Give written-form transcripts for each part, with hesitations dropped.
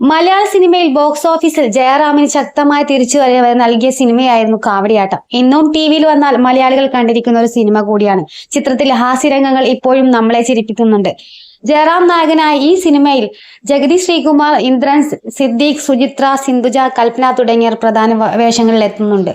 മലയാള സിനിമയിൽ ബോക്സ് ഓഫീസിൽ ജയറാമിന് ശക്തമായ തിരിച്ചുവരവ് നൽകിയ സിനിമയായിരുന്നു കാവടിയാട്ടം. ഇന്നും ടിവിയിൽ വന്നാൽ മലയാളികൾ കണ്ടിരിക്കുന്ന ഒരു സിനിമ കൂടിയാണ്. ചിത്രത്തിലെ ഹാസ്യരംഗങ്ങൾ ഇപ്പോഴും നമ്മളെ ചിരിപ്പിക്കുന്നുണ്ട്. ജയറാം നായകനായ ഈ സിനിമയിൽ ജഗതി ശ്രീകുമാർ, ഇന്ദ്രൻ, സിദ്ദീഖ്, സുചിത്ര, സിന്ധുജ, കൽപ്പന തുടങ്ങിയവർ പ്രധാന വേഷങ്ങളിൽ എത്തുന്നുണ്ട്.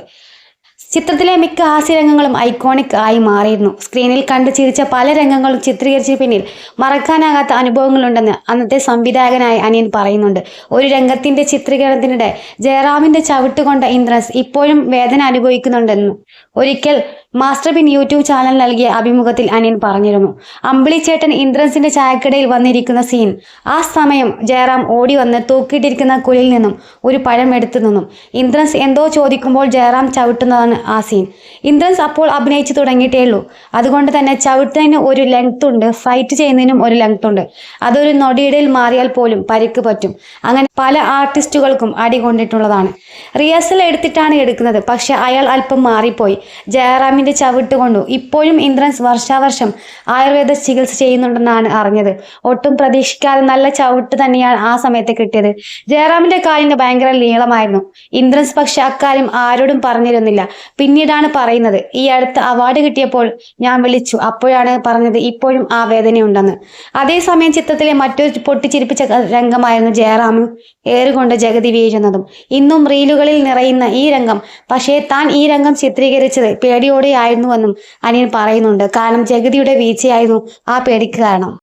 ചിത്രത്തിലെ മിക്ക ഹാസ്യരംഗങ്ങളും ഐക്കോണിക് ആയി മാറിയിരുന്നു. സ്ക്രീനിൽ കണ്ടു ചിരിച്ച പല രംഗങ്ങളും ചിത്രീകരിച്ച പിന്നിൽ മറക്കാനാകാത്ത അനുഭവങ്ങളുണ്ടെന്ന് അന്നത്തെ സംവിധായകനായ അനിയൻ പറയുന്നുണ്ട്. ഒരു രംഗത്തിന്റെ ചിത്രീകരണത്തിനിടെ ജയറാമിന്റെ ചവിട്ടുകൊണ്ട ഇന്ദ്രൻസ് ഇപ്പോഴും വേദന അനുഭവിക്കുന്നുണ്ടെന്ന് ഒരിക്കൽ മാസ്റ്റർ ബിൻ യൂട്യൂബ് ചാനൽ നൽകിയ അഭിമുഖത്തിൽ അനിയൻ പറഞ്ഞിരുന്നു. അമ്പിളിച്ചേട്ടൻ ഇന്ദ്രൻസിന്റെ ചായക്കടയിൽ വന്നിരിക്കുന്ന സീൻ, ആ സമയം ജയറാം ഓടി വന്ന് തൂക്കിയിട്ടിരിക്കുന്ന കുഴിയിൽ നിന്നും ഒരു പഴം എടുത്തു നിന്നും ഇന്ദ്രൻസ് എന്തോ ചോദിക്കുമ്പോൾ ജയറാം ചവിട്ടുന്നതാണ് ആ സീൻ. ഇന്ദ്രൻസ് അപ്പോൾ അഭിനയിച്ചു തുടങ്ങിയിട്ടേ ഉള്ളൂ. അതുകൊണ്ട് തന്നെ ചവിട്ടുന്നതിന് ഒരു ലെങ്ത് ഉണ്ട്, ഫൈറ്റ് ചെയ്യുന്നതിനും ഒരു ലെങ്ത് ഉണ്ട്. അതൊരു നൊടിയിടയിൽ മാറിയാൽ പോലും പരിക്ക് പറ്റും. അങ്ങനെ പല ആർട്ടിസ്റ്റുകൾക്കും അടി കൊണ്ടിട്ടുള്ളതാണ്. റിഹേഴ്സൽ എടുത്തിട്ടാണ് എടുക്കുന്നത്. പക്ഷെ അയാൾ അല്പം മാറിപ്പോയി. ജയറാമിന്റെ ചവിട്ട് കൊണ്ടു ഇപ്പോഴും ഇന്ദ്രൻസ് വർഷാവർഷം ആയുർവേദ ചികിത്സ ചെയ്യുന്നുണ്ടെന്നാണ് അറിഞ്ഞത്. ഒട്ടും പ്രതീക്ഷിക്കാതെ നല്ല ചവിട്ട് തന്നെയാണ് ആ സമയത്ത് കിട്ടിയത്. ജയറാമിന്റെ കാലിന് ഭയങ്കര നീളമായിരുന്നു. ഇന്ദ്രൻസ് പക്ഷെ അക്കാര്യം ആരോടും പറഞ്ഞിരുന്നില്ല. പിന്നീടാണ് പറയുന്നത്, ഈ അടുത്ത അവാർഡ് കിട്ടിയപ്പോൾ ഞാൻ വിളിച്ചു. അപ്പോഴാണ് പറഞ്ഞത് ഇപ്പോഴും ആ വേദനയുണ്ടെന്ന്. അതേസമയം ചിത്രത്തിലെ മറ്റൊരു പൊട്ടിച്ചിരിപ്പിച്ച രംഗമായിരുന്നു ജയറാമും ഏറുകൊണ്ട് ജഗതി വീഴുന്നതും. ഇന്നും റീലുകളിൽ നിറയുന്ന ഈ രംഗം. പക്ഷേ താൻ ഈ രംഗം ചിത്രീകരിച്ചത് പേടിയോടെയായിരുന്നുവെന്നും അനിയൻ പറയുന്നുണ്ട്. കാരണം ജഗതിയുടെ വീഴ്ചയായിരുന്നു ആ പേടിക്ക് കാരണം.